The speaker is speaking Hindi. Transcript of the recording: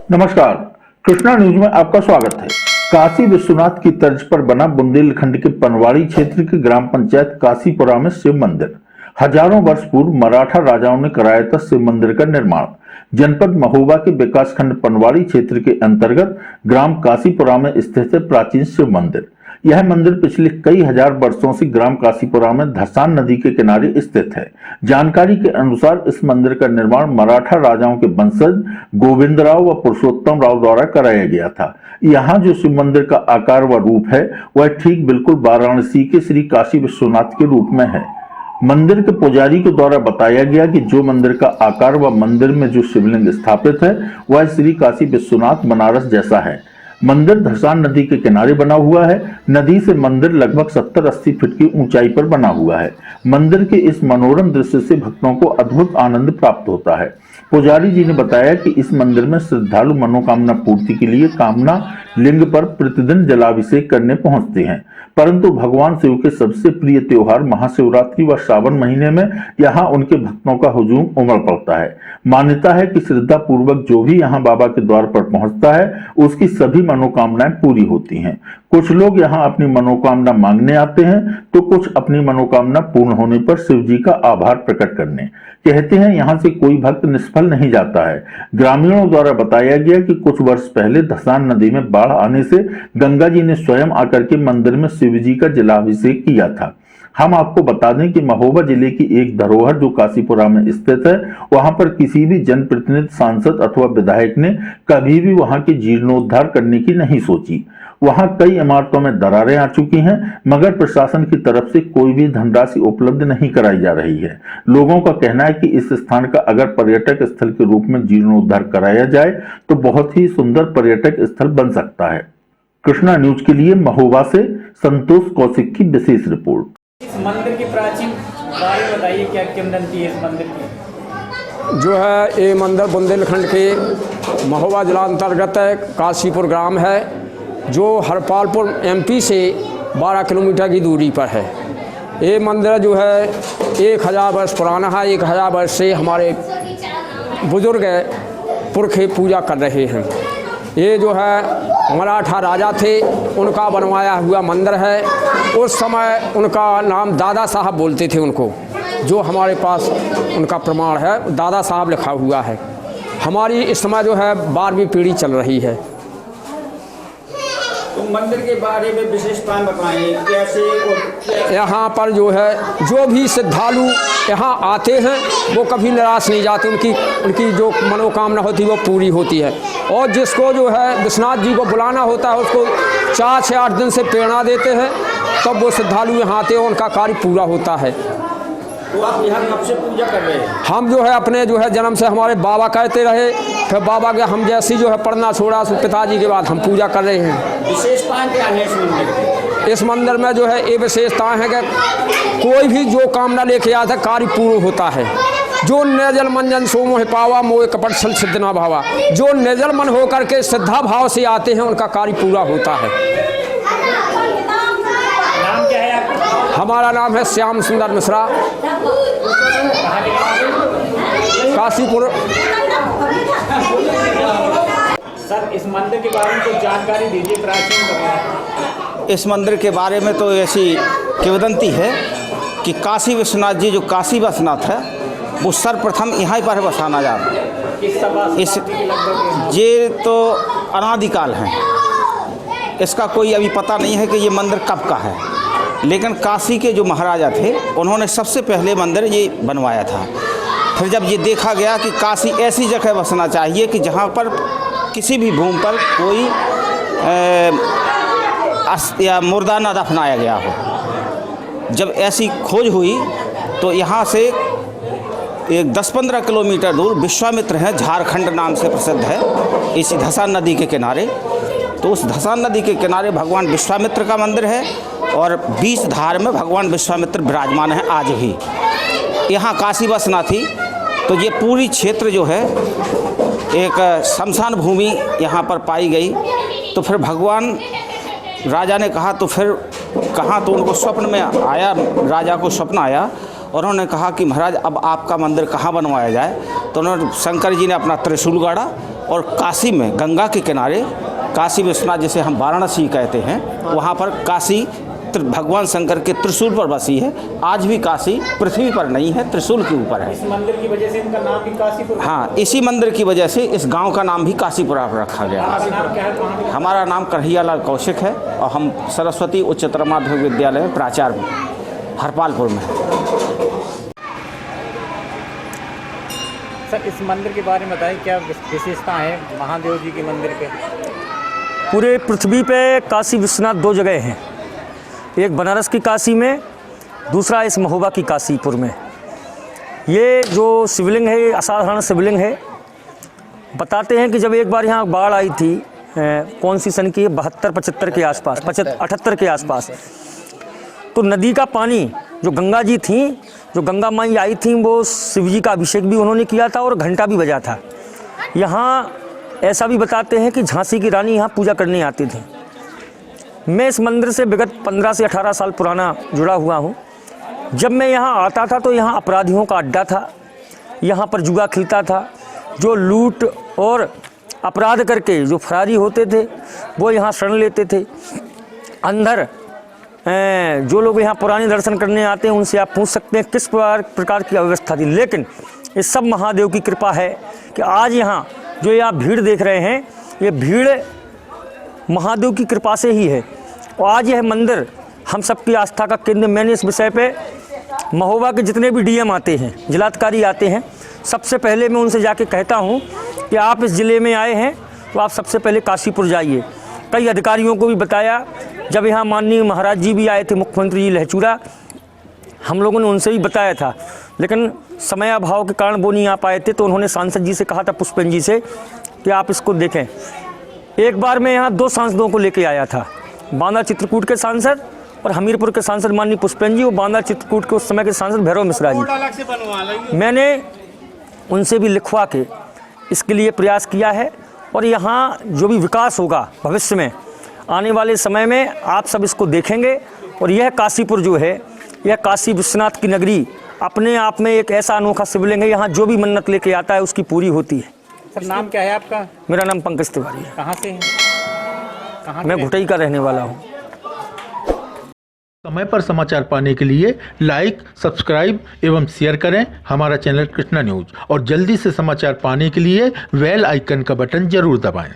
नमस्कार। कृष्णा न्यूज में आपका स्वागत है। काशी विश्वनाथ की तर्ज पर बना बुंदेलखंड के पनवाड़ी क्षेत्र के ग्राम पंचायत काशीपुरा में शिव मंदिर। हजारों वर्ष पूर्व मराठा राजाओं ने कराया था शिव मंदिर का निर्माण। जनपद महोबा के विकासखंड पनवाड़ी क्षेत्र के अंतर्गत ग्राम काशीपुरा में स्थित है प्राचीन शिव मंदिर। यह मंदिर पिछले कई हजार वर्षों से ग्राम काशीपुरा में धसान नदी के किनारे स्थित है। जानकारी के अनुसार इस मंदिर का निर्माण मराठा राजाओं के वंशज गोविंदराव व पुरुषोत्तम राव द्वारा कराया गया था। यहाँ जो शिव मंदिर का आकार व रूप है वह ठीक बिल्कुल वाराणसी के श्री काशी विश्वनाथ के रूप में है। मंदिर के पुजारी के द्वारा बताया गया कि जो मंदिर का आकार व मंदिर में जो शिवलिंग स्थापित है वह श्री काशी विश्वनाथ बनारस जैसा है। मंदिर धसान नदी के किनारे बना हुआ है। नदी से मंदिर लगभग 70-80 फीट की ऊंचाई पर बना हुआ है। मंदिर के इस मनोरम दृश्य से भक्तों को अद्भुत आनंद प्राप्त होता है। पुजारी जी ने बताया कि इस मंदिर में श्रद्धालु मनोकामना पूर्ति के लिए कामना लिंग पर प्रतिदिन जलाभिषेक करने पहुंचते हैं, परंतु भगवान शिव के सबसे प्रिय त्योहार महाशिवरात्रि व श्रावण महीने में यहाँ उनके भक्तों का हुजूम उमड़ पड़ता है। मान्यता है कि श्रद्धा पूर्वक जो भी यहाँ बाबा के द्वार पर पहुंचता है उसकी सभी मनोकामनाएं पूरी होती हैं। कुछ लोग यहाँ अपनी मनोकामना मांगने आते हैं तो कुछ अपनी मनोकामना पूर्ण होने पर शिव जी का आभार प्रकट करने। कहते हैं यहाँ से कोई भक्त निष्फल नहीं जाता है। ग्रामीणों द्वारा बताया गया कि कुछ वर्ष पहले धसान नदी में बाढ़ आने से गंगा जी ने स्वयं आकर के मंदिर में शिव जी का जलाभिषेक किया था। हम आपको बता दें कि महोबा जिले की एक धरोहर जो काशीपुरा में स्थित है, वहां पर किसी भी जनप्रतिनिधि, सांसद अथवा विधायक ने कभी भी वहां के जीर्णोद्धार करने की नहीं सोची। वहां कई इमारतों में दरारें आ चुकी हैं, मगर प्रशासन की तरफ से कोई भी धनराशि उपलब्ध नहीं कराई जा रही है। लोगों का कहना है कि इस स्थान का अगर पर्यटक स्थल के रूप में जीर्णोद्धार कराया जाए तो बहुत ही सुंदर पर्यटक स्थल बन सकता है। कृष्णा न्यूज के लिए महोबा से संतोष कौशिक की विशेष रिपोर्ट। इस मंदिर की प्राचीन बारे बताइए, क्या किंवदंती है इस मंदिर की? जो है ये मंदिर बुंदेलखंड के महोबा जिला अंतर्गत काशीपुर ग्राम है, जो हरपालपुर एमपी से 12 किलोमीटर की दूरी पर है। ये मंदिर जो है 1000 वर्ष पुराना है। 1000 वर्ष से हमारे बुजुर्ग पुरखे पूजा कर रहे हैं। ये जो है मराठा राजा थे, उनका बनवाया हुआ मंदिर है। उस समय उनका नाम दादा साहब बोलते थे उनको, जो हमारे पास उनका प्रमाण है, दादा साहब लिखा हुआ है। हमारी इस समय जो है 12वीं पीढ़ी चल रही है। तो मंदिर के बारे में विशेषताएं बताएं, कैसे यहाँ पर जो है जो भी श्रद्धालु यहाँ आते हैं वो कभी निराश नहीं जाते। उनकी जो मनोकामना होती है वो पूरी होती है। और जिसको जो है विश्वनाथ जी को बुलाना होता है उसको 4 से 8 दिन से प्रेरणा देते हैं, तब वो श्रद्धालु यहाँ आते हैं, उनका कार्य पूरा होता है। तो आप यहाँ कब से पूजा कर रहे हैं? हम जो है अपने जो है जन्म से हमारे बाबा कहते रहे, फिर बाबा के हम जैसी जो है पढ़ना छोड़ा, पिताजी के बाद हम पूजा कर रहे हैं। विशेषताएं क्या है इस मंदिर की? इस मंदिर में जो है ये विशेषताएं हैं कि कोई भी जो कामना लेके आता है कार्य पूर्ण होता है। जो निर्जल मंजन सो मोह पावा, मोह कपट छल सिद्ध ना भावा। जो निर्जल मन होकर के श्रद्धा भाव से आते हैं उनका कार्य पूरा होता है। नाम क्या है आपका? हमारा नाम है श्याम सुंदर मिश्रा, काशीपुर। सर, इस मंदिर के बारे में कुछ जानकारी दीजिए, प्राचीन बताएं। इस मंदिर के बारे में तो ऐसी किंवदंती है कि काशी विश्वनाथ जी जो काशी विश्वनाथ है वो सर्वप्रथम यहाँ पर बसाना जाता है। किस शताब्दी के लगभग? ये तो अनादिकाल हैं, इसका कोई अभी पता नहीं है कि ये मंदिर कब का है। लेकिन काशी के जो महाराजा थे उन्होंने सबसे पहले मंदिर ये बनवाया था। फिर जब ये देखा गया कि काशी ऐसी जगह बसना चाहिए कि जहाँ पर किसी भी भूमि पर कोई या मुर्दा न दफनाया गया हो। जब ऐसी खोज हुई तो यहाँ से एक 10-15 किलोमीटर दूर विश्वामित्र है, झारखंड नाम से प्रसिद्ध है, इसी धसान नदी के किनारे। तो उस धसान नदी के किनारे भगवान विश्वामित्र का मंदिर है और 20 धार में भगवान विश्वामित्र विराजमान है आज भी। यहाँ काशी बसना थी तो ये पूरी क्षेत्र जो है एक शमशान भूमि यहाँ पर पाई गई। तो फिर भगवान राजा ने कहा, तो फिर कहा तो उनको स्वप्न में आया, राजा को स्वप्न आया और उन्होंने कहा कि महाराज अब आपका मंदिर कहाँ बनवाया जाए। तो उन्होंने शंकर जी ने अपना त्रिशूल गाड़ा और काशी में गंगा के किनारे काशी विश्वनाथ, जिसे हम वाराणसी कहते हैं, वहाँ पर काशी भगवान शंकर के त्रिशूल पर बसी है। आज भी काशी पृथ्वी पर नहीं है, त्रिशूल के ऊपर है। इस मंदिर की वजह से इनका नाम भी काशीपुर। हाँ, इसी मंदिर की वजह से इस गांव का नाम भी काशीपुरा रखा गया। नाम क्या है, कहाँ? हमारा नाम कन्हैयालाल कौशिक है और हम सरस्वती उच्चतर माध्यमिक विद्यालय में प्राचार्य हरपालपुर में। सर, इस मंदिर के बारे में बताइए, क्या विशेषता है महादेव जी के मंदिर के? पूरे पृथ्वी पे काशी विश्वनाथ दो जगह हैं, एक बनारस की काशी में, दूसरा इस महोबा की काशीपुर में। ये जो शिवलिंग है, ये असाधारण शिवलिंग है। बताते हैं कि जब एक बार यहाँ बाढ़ आई थी, कौन सी सन की, 72-75 के आसपास, 78 के आसपास, तो नदी का पानी, जो गंगा जी थी, जो गंगा माई आई थी, वो शिव जी का अभिषेक भी उन्होंने किया था और घंटा भी बजा था। यहाँ ऐसा भी बताते हैं कि झांसी की रानी यहाँ पूजा करने आते थे। मैं इस मंदिर से विगत 15 से 18 साल पुराना जुड़ा हुआ हूँ। जब मैं यहाँ आता था तो यहाँ अपराधियों का अड्डा था, यहाँ पर जुआ खिलता था। जो लूट और अपराध करके जो फरारी होते थे वो यहाँ शरण लेते थे। अंदर जो लोग यहाँ पुराने दर्शन करने आते हैं उनसे आप पूछ सकते हैं किस प्रकार की व्यवस्था थी। लेकिन इस सब महादेव की कृपा है कि आज यहाँ जो ये आप भीड़ देख रहे हैं, ये भीड़ महादेव की कृपा से ही है। और आज यह मंदिर हम सबकी आस्था का केंद्र। मैंने इस विषय पे महोबा के जितने भी डीएम आते हैं, जिलाधिकारी आते हैं, सबसे पहले मैं उनसे जाके कहता हूँ कि आप इस ज़िले में आए हैं तो आप सबसे पहले काशीपुर जाइए। कई अधिकारियों को भी बताया। जब यहाँ माननीय महाराज जी भी आए थे, मुख्यमंत्री जी लहचूरा, हम लोगों ने उनसे भी बताया था, लेकिन समय अभाव के कारण वो नहीं आ पाए थे। तो उन्होंने सांसद जी से कहा था, पुष्पेंद्र जी से, कि आप इसको देखें। एक बार मैं यहाँ 2 सांसदों को लेके आया था, बांदा चित्रकूट के सांसद और हमीरपुर के सांसद माननीय पुष्पेंद्र जी, और बांदा चित्रकूट के उस समय के सांसद भैरव मिश्रा जी। मैंने उनसे भी लिखवा के इसके लिए प्रयास किया है। और यहाँ जो भी विकास होगा भविष्य में, आने वाले समय में आप सब इसको देखेंगे। और यह काशीपुर जो है, यह काशी विश्वनाथ की नगरी अपने आप में एक ऐसा अनोखा शिवलिंग है। यहाँ जो भी मन्नत लेके आता है उसकी पूरी होती है। सर, नाम क्या है आपका? मेरा नाम पंकज तिवारी है। कहाँ से हैं? कहाँ मैं घुटई का रहने वाला हूँ। समय पर समाचार पाने के लिए लाइक, सब्सक्राइब एवं शेयर करें हमारा चैनल कृष्णा न्यूज, और जल्दी से समाचार पाने के लिए बेल आइकन का बटन जरूर दबाएं।